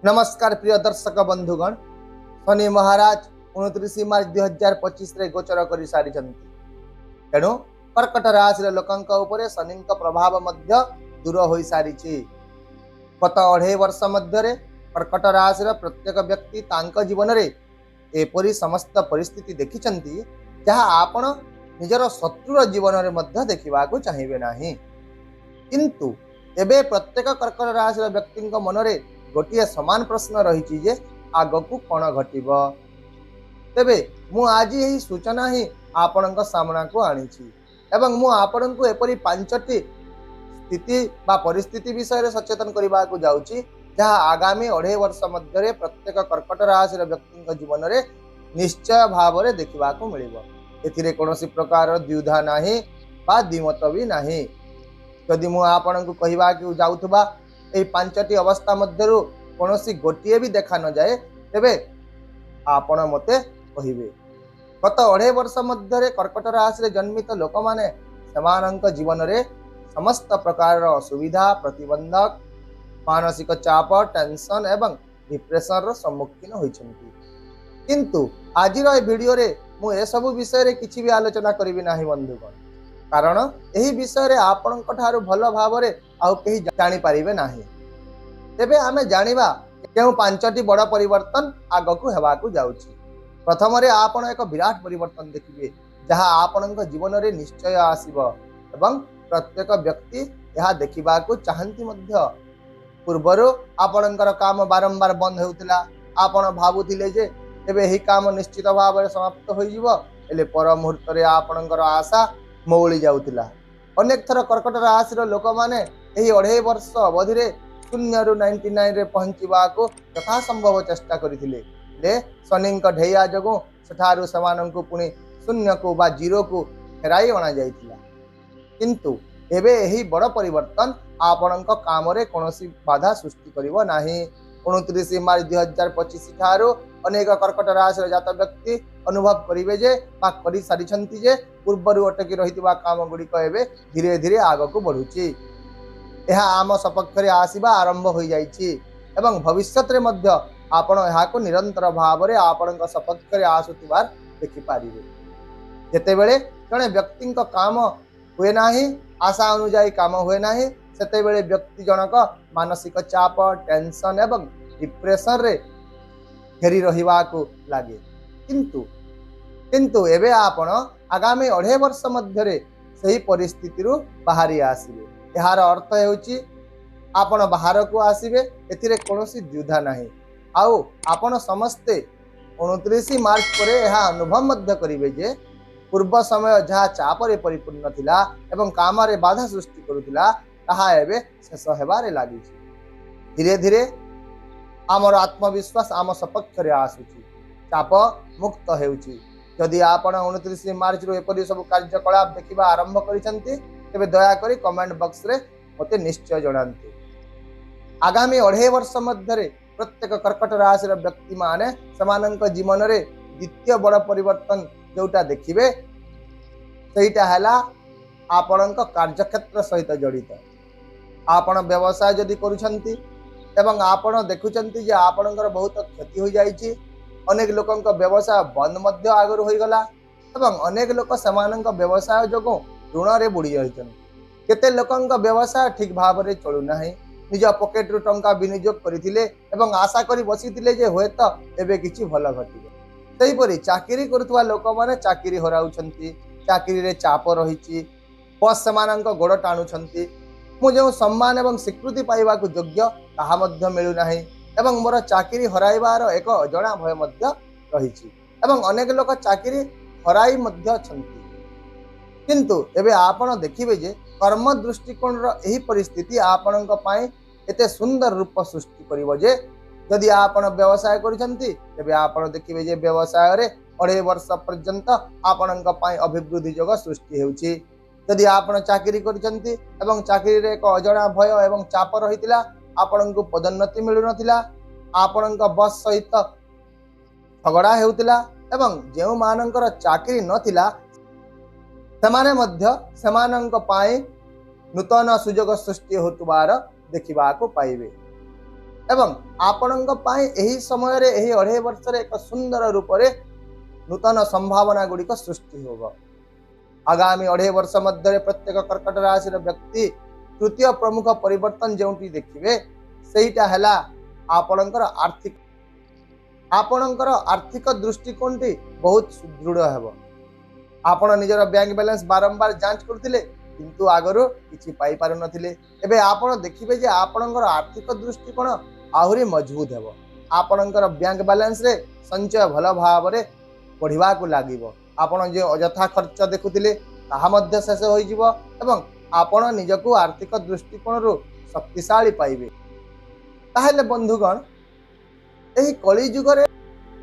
नमस्कार प्रिय दर्शक बंधुगण। शनि महाराज 29 मार्च 2025 रे गोचर कर सारी तेणु कर्कट राशि लोकंक उपरे शनि प्रभाव मध्य दूर हो सारी। गत 2.5 वर्ष मध्य कर्कट राशि प्रत्येक व्यक्ति तांक जीवन रे एपरी समस्त परिस्थिति देखिछंती जहाँ आपण निजर शत्रुर जीवन रे मध्य देखा चाहिए नहीं। किंतु एबे प्रत्येक कर्कट राशि व्यक्ति मनरे गोटे समान प्रश्न रही जे आग को कौन घटब। तेबे मु आज यही सूचना ही आपण सामना को आनी एवं मु आपण को एपरी 5टी स्थिति बा परिस्थिति विषय सचेतन करने को जाऊँगी जहाँ आगामी 2.5 वर्ष मध्य प्रत्येक कर्कट राशि व्यक्ति जीवन में निश्चय भाव में देखा मिल। कौन प्रकार द्विधा नहीं बा द्विमत भी नहीं। जदि मु आपण को कहवा जाऊथबा यही 5टी अवस्था मध्य कौन गोटे भी देखा न जाए तेबे आपण मते कहिबे। गत 2.5 वर्ष मध्य कर्कट राशि जन्मित लोक माने सेमानंक जीवन रे समस्त प्रकार असुविधा प्रतिबंधक मानसिक चाप टेंशन एवं डिप्रेशन रो सम्मुखीन होइछंती। किंतु आजिर ए वीडियो रे मु ए सब विषय रे किछि भी आलोचना करिवि नाही बंधुगण, कारण एही विषय रे आपणक ठारू भल भाव रे आउ केही जानि पारिबे नाही। तेबे आमे जानिबा केउ 5टी बड़ परिवर्तन आगकू हेबाकू जाउछि। प्रथम रे आपण एक विराट परिवर्तन देखिबे जहाँ आपणक जीवन रे निश्चय आसीबो एवं प्रत्येक व्यक्ति यह देखिबाकू चाहंती मध्य। पूर्वरु आपणकर काम बारंबार बंद होउतिला, आपण भाबुथिले जे एबे एही काम निश्चित भाव समाप्त होई जिवो, एले पर मुहूर्त रे आपणकर आशा मौली जाउतिला। अनेक थर कर्कट राशि लोक माने एही 2.5 वर्ष अवधि रे 0 रु 99 रे पहुंचवा को यथा संभव चेष्टा करथिले। शनि ढेया जगु सेठारु समानंकु पुणी 0 को बा 0 को फेराई अणा जाइतिला। किंतु एबे एही बड़ परिवर्तन आपणक काम रे कोनोसी बाधा सृष्टि करिवो नाही। 29 मार्च 2025 ठारू अनेक कर्कट राशि जात व्यक्ति अनुभव करिवे जे बा करि सारिछंती जे पूर्वरु अटकी रहितबा काम गुड़िक एबे धीरे धीरे आगकू बढ़ुची। यह आम सपक्ष रे आसीबा आरंभ हो जाइछि एवं भविष्यत रे मध्य आपण यहाको निरंतर भाव रे आपणक सपक्ष रे आसुतिबार देखि पारिबे। जेतेबेले जणे व्यक्ति काम हुए नाही, आशा अनुଯାयी काम हुए नाही, सेतेबेले व्यक्ति जनक मानसिक चाप टेंशन एवं डिप्रेशन रे घेरी रहिबा को लागे। किंतु एबे आपण आगामी 2.5 वर्ष मध्य रे सही परिस्थिति रु बाहरी आसीबे। यार अर्थ हेउची आपण बाहर को आसीबे, एथिरे कोनोसी द्विधा नाही। आउ आपण समस्ते 29 मार्च परे यह अनुभव मध्य करिवे जे पूर्व समय जहाँ चाप रे परिपूर्ण थिला एवं काम रे बाधा सृष्टि करुथिला ताहा एबे शेष हेबारे लागिछि। धीरे धीरे आमर आत्मविश्वास आम सपक्ष रे आसुछि, चाप मुक्त हेउछि। जदि आपण 29 मार्च रु एपरि सब कार्यकलाप देखिबा आरंभ करिसंती तेबे दया करी कमेंट बॉक्स रे मते निश्चय जणांती। आगामी 2.5 वर्ष मध्य रे प्रत्येक कर्कट राशि व्यक्ति माने समानंक जीवन रे द्वितीय बड़ परिवर्तन जोटा देखिबे सेटा हैला आपणक कार्यक्षेत्र सहित जड़ित। आपण व्यवसाय जदि करूछंती एवं आपण देखुछंती जे आपणकर बहुत क्षति हो जाइछि, अनेक लोकंक व्यवसाय बंद मध्य आगरु होई गला एवं अनेक लोक समानंक व्यवसाय जगो ऋण रे बुड़ी जाइछन। केते लोकंक व्यवसाय ठीक भाव रे चलु नाही, निज पॉकेट रु टंका विनियोग करिथिले एवं आशा करी बसिथिले जे होयत एबे किछि भल घटिबो। सेहि परि चाकरी करथुवा लोक माने चाकरी हराउछंती, चाकरी रे चाप रहिछि, बस समानंक गोड़ टाणुछंती, मु जो सम्मान एवं स्वीकृति पाइबा को योग्य ताहा मध्य मिलु नाही एवं मोर चाकरी हराइबार एक अजଣା भय मध्य रहिछि एवं अनेक लोक चाकरी हराई मध्य छंती। किंतु एबे आपण देखिबे जे कर्म दृष्टिकोण रो एही परिस्थिति आपणक पाई एते सुंदर रूप सृष्टि करिवो जे यदि आपण व्यवसाय करिसंती तेबे आपण देखिबे जे व्यवसाय रे 2.5 वर्ष पर्यंत आपणक पाई अभिवृद्धि योग सृष्टि हेउछि। यदि आपण चाकरी करिसंती एवं चाकरी रे एक अजଣା भय एवं चाप रहितिला, आपणक पदोन्नति मिलु नथिला, आपणक बस सहित झगड़ा हेउतिला एवं जेउ मानकर चाकरी नथिला सेमाने मध्य सेमानंक पाई नूतन सुजोग सृष्टि होतुबार देखिबा को पाइबे। एवं आपणଙ୍କ ପାଇଁ ଏହି ସମୟରେ ଏହି 2.5 ବର୍ଷରେ ଏକ ସୁନ୍ଦର ରୂପରେ ନୂତନ ସମ୍ଭାବନା ଗୁଡ଼ିକ ସୃଷ୍ଟି ହେବ। आगामी 2.5 वर्ष मध्य प्रत्येक कर्कट राशि व्यक्ति तृतीय प्रमुख परिवर्तन जो देखिए सेटा है आपणकर आर्थिक दृष्टिकोण टी बहुत सुदृढ़ है। आपण निजर बैंक बैलेंस बारंबार जांच करथिले किंतु आगरो किछि पाई पारु नथिले। एबे आपण देखिबे जे आपणकर आर्थिक दृष्टिकोण आहुरी मजबूत हेबो। आपणकर बैंक बैलेंस रे संचय भल भाव रे बढ़िबा को लागिबो। आपण जे अजथा खर्च देखुथिले ताहा मध्य शेष होई जिवो एवं आपण निजको आर्थिक दृष्टिकोण रो शक्तिशाली पाइबे। ताहेले बंधुगण एही कली युग रे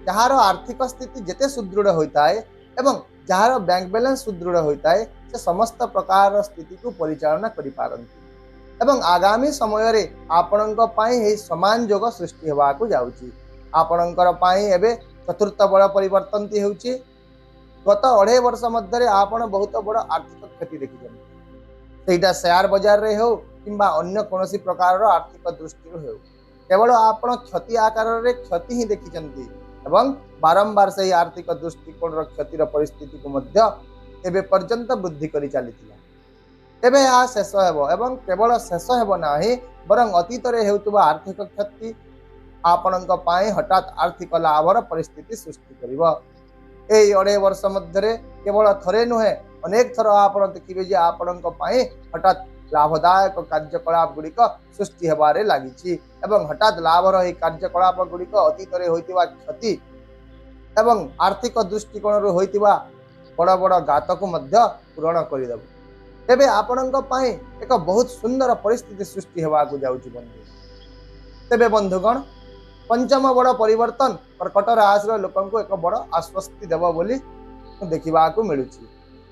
जहार आर्थिक स्थिति जेते सुदृढ़ होता है एवं जहार बैंक बैलेंस सुदृढ़ होता है से समस्त प्रकार स्थिति को परिचालना करि पारंती एवं आगामी समय रे आपणଙ୍କ ପାଇଁ ଏହି समान योग सृष्टि हेबा को जाउची। आपणଙ୍କର ପାଇଁ एबे चतुर्थ बड़ परिवर्तन ती हेउची। गत 2.5 वर्ष मध्य आपण बहुत बड़ आर्थिक क्षति देखिछन। शेयर बाजार रे हो किंबा अन्य कोनोसी प्रकार रो आर्थिक दृष्टि रो हो केवल आपण क्षति आकार रे क्षति ही देखिछन्ती एवं बारंबार से आर्थिक दृष्टिकोण रो क्षतिर परिस्थिति को मध्य एबे पर्यंत वृद्धि करि चलीथिला। एबे आ शेष हेबो एवं केवल शेष हेबो नाही बरं अतीत रे हेउतबा आर्थिक क्षति आपणଙ୍କ ପାଇଁ हठात आर्थिक लाभर परिस्थिति सृष्टि करिवो। एई 2.5 वर्ष मध्य केवल थरे नुहे अनेक थर आपण देखिबे जे आपणଙ୍କ ପାଇଁ हठात लाभदायक कार्यकलाप गुड़िक सृष्टि हेबारे लागिछि एवं हठात लाभर एई कार्यकलाप गुड़िक अतीत रे होइतिबा क्षति एवं आर्थिक दृष्टिकोण रो होइतिबा बड़ बड़ घात को मध्य पूरण करिदेबो। एबे आपणଙ୍କ ପାଇଁ एक बहुत सुंदर परिस्थिति सृष्टि हेबा को जाउछि बंधु। तेबे बंधुगण पंचम बड़ परिवर्तन कर्कट राशि लोकंको एक बड़ आश्वस्ति देव बोली देखा मिलूँ।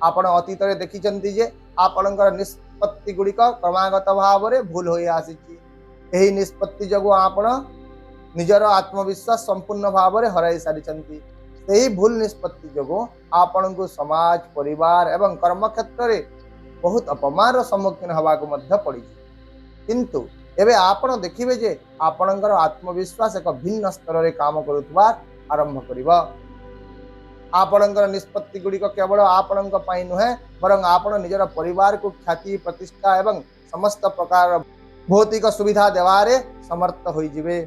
आपण अतीत रे देखिचंती जे आपणकर निष्पत्ति गुड़िक क्रमागत भाव में भूल हो आसी निष्पत्ति जगु आपण निजर आत्मविश्वास संपूर्ण भाव में हराई सारी भूल निष्पत्ति जगु आपण को समाज परिवार एवं कर्म क्षेत्र में बहुत अपमान सम्मुखीन हवा को पड़ी। किंतु एबे आपण देखिबे जे आपणकर आत्मविश्वास एक भिन्न स्तर रे काम करुवा आरंभ करिवो। आपणकर निष्पत्ति गुड़िक केवल आपणଙ୍କ ପାଇଁ नुहे बरं आपण निजर परिवार को ख्याति प्रतिष्ठा एवं समस्त प्रकार भौतिक सुविधा देवारे समर्थ होई जिवे।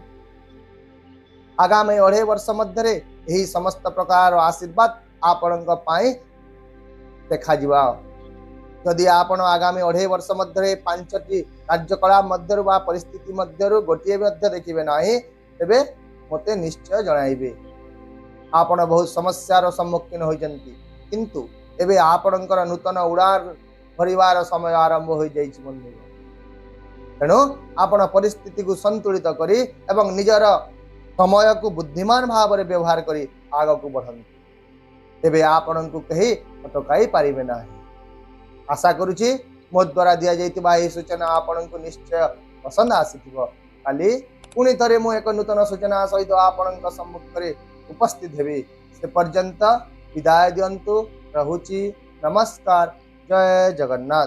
आगामी 2.5 वर्ष मध्य यही समस्त प्रकार आशीर्वाद आपणଙ୍କ ପାଇଁ देखा जिवा। यदि आपण आगामी 2.5 वर्ष मध्य 5टी कार्यकलाप मध्य परिस्थिति मध्य गोटे देखिए ना तेबे मते निश्चय जणाइबे। आपण बहुत समस्यार सम्मुखीन होइजंती किंतु एबे आपणकर नूतन उड़ान भरिवार समय आरंभ हो जाइछि बंधु। तेणु आपण परिस्थिति को संतुलित करी एवं निजर समय को बुद्धिमान भाव में व्यवहार करी आग को बढ़ंतु। तेबे आपण को कहीं अटकाई पारिबे नाही। आशा करुछि मो द्वारा दिया जाइतिबा एही सूचना आपण को निश्चय पसंद आसीथिबो। काली पुणी थरे मु एक नूतन सूचना सहित आपणଙ୍କ सम्मुखरे उपस्थित हेबी। से पर्यंत विदाय दियंतु। रहुछि। नमस्कार। जय जगन्नाथ।